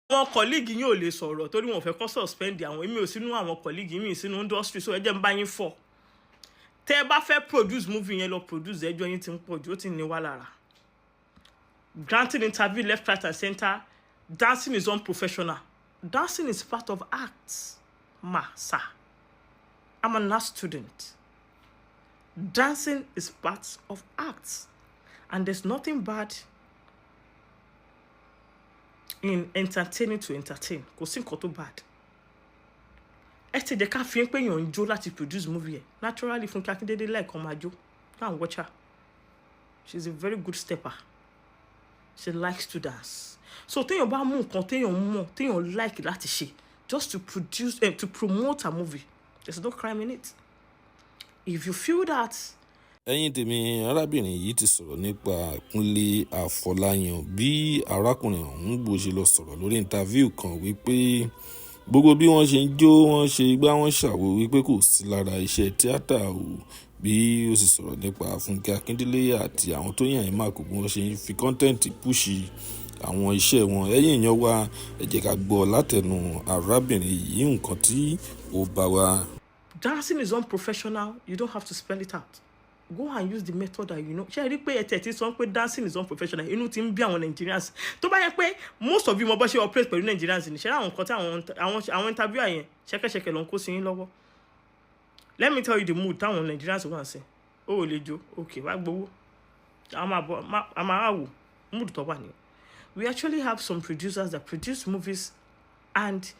àwọn colleague yín ò lè sọ̀rọ̀ torí wọn fẹ́ kó suspend àwọn èmi ò sínú àwọn colleague mi sínú industry so ẹ jẹ́ n bá yín fọ̀ tẹ́ bá fẹ́ produce movie yẹn lọ produce ẹjọ́ yín ti ń pọ̀ jù ó ti ní wá lára granting interview left right and center dancing is unprofessional dancing is part of acts sir I'm an art student dancing is part of acts and there's nothing bad in entertaining to entertain kò sí nǹkan tó bad ẹ ti jẹ́ ká fi ń pé èèyàn ń jó láti produce movie ẹ̀ naturally Funke Akindele like ọmọ àjò go and watch her she's a very good stepper she likes to dance so téèyàn bá mú nǹkan téèyàn mọ̀ téèyàn like láti ṣe just to produce to promote a movie there's no crime in it if you feel that. ẹ̀yin tèmi arábìnrin yìí ti sọ̀rọ̀ nípa Kúnlé Afọláyan bí arákùnrin ọ̀hún bó ṣe lọ sọ̀rọ̀ lórí interview kan wípé gbogbo bí wọ́n ṣe ń jó wọ́n ṣe gbá wọ́n ṣàwò wípé kò sí lára iṣẹ́ tíátà o bí ó sì sọ̀rọ̀ nípa Funke Akíndélé àti àwọn tó yàn ẹ́ máàkù bí wọ́n ṣe ń fi kọ́ńtẹ́ǹtì púṣì àwọn iṣẹ́ wọn ẹ̀yin èèyàn wa ẹ jẹ́ ká gbọ́ látẹnu arábìnrin yìí nǹkan tí ó bá wa. Dancing is unprofessional you don't have to spell it out. Go and use the method that you know. Ṣé ẹ rí pé ẹ̀tẹ̀ tí sọ pé dancing is unprofessional inú ti ń bí àwọn Nigerians tó bá yẹ pé most of you mo bọ́ ṣe operate pẹ̀lú Nigerians ní ṣe àwọn nǹkan tí àwọn interviewer yẹn ṣẹ́kẹ́ṣẹkẹ̀ ló ń kó sí yín lọ́wọ́. Let me tell you the mood táwọn Nigerians wà ń sẹ́ ó ò lè jó okay wá gbowó a máa wò mood tó wà ní. We actually have some producers that produce movies and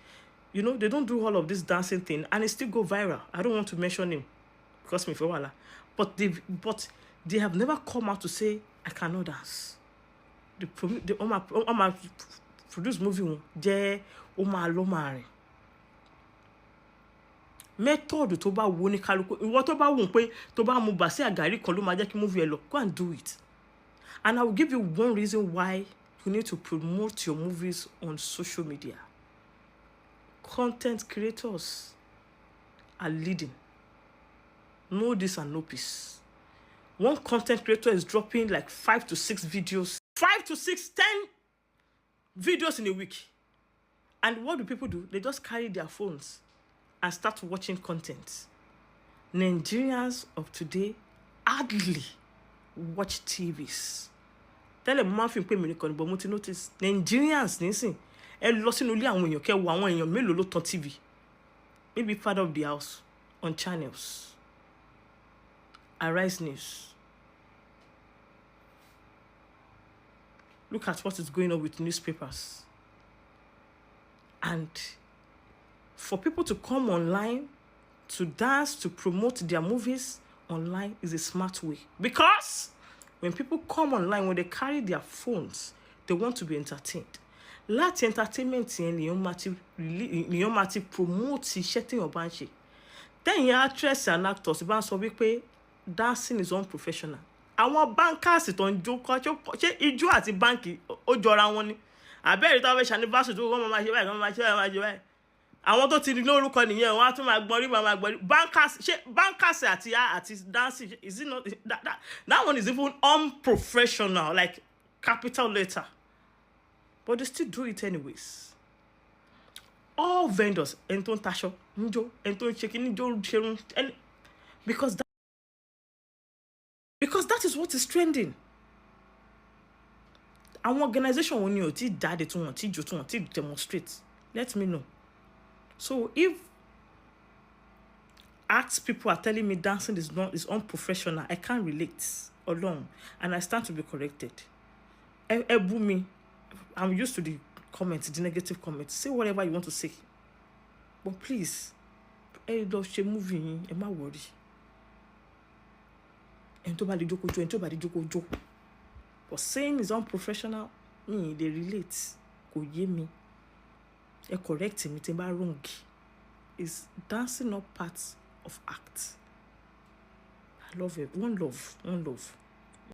you know they don't do all of this dancing thing and it still go viral. I don't want to mention him because me for wala. But they have never come out to say I cannot dance. They produce movie wọn jẹ́ ó máa lọ máa rìn. Method tó bá wo ní kálukú ìwọ tó bá wù pé tó bá mu bàsí àgàrí kan ló máa jẹ́ kí movie ẹ lọ go and do it. And I will give you one reason why you need to promote your movies on social media. Content creators are leading. No this and no peace. One content creator is dropping like 5 to 6 videos, 5 to 6, 10 videos in a week. And what do people do? They just carry their phones and start watching content. Nigerians of today hardly watch TVs. Tell them man pay me but mo notice Nigerians nísìn ẹ lọ sínú ilé àwọn èèyàn kẹ́ wo àwọn èèyàn mélòó ló tan TV. Maybe father of the house on channels. Arise News. Look at what is going on with newspapers. And for people to come online, to dance, to promote their movies online is a smart way. Because when people come online, when they carry their phones, they want to be entertained. Láti entertainment yẹn lèèyàn máa ti promote iṣẹ́ téèyàn bá ń ṣe. Tẹ́yìn actress and actors bá ń sọ wípé dancing is unprofessional. Àwọn bankers tó ń jó ṣé ijó àti báǹkì ó jọra wọn ni. Àbẹ́rẹ́ tó fẹ́ ṣe anniversary tó wọ́n máa ṣe báyìí wọ́n máa ṣe báyìí. Àwọn tó ti di lórúkọ nìyẹn wọ́n á tún máa gbọ́n rí máa gbọ́n rí. Bankers àti dancing is it not that one is even unprofessional like capital letter. But they still do it anyways. All vendors ẹni tó ń taṣọ ń jó ẹni tó ń ṣe kíní jó ṣerun because that is what is trending. Our organization when you ti jáde tí wọ́n ti jó tí wọ́n ti demonstrate. Let me know. So if arts people are telling me dancing is unprofessional, I can't relate alone, and I stand to be corrected. Ebu me, I'm used to the comments, the negative comments. Say whatever you want to say, but please, love she movie, má worry. Entobadi joko. But saying is unprofessional, they relate. Kò yé mi. Correct me, it's wrong. Is dancing not part of act? I love it. One love.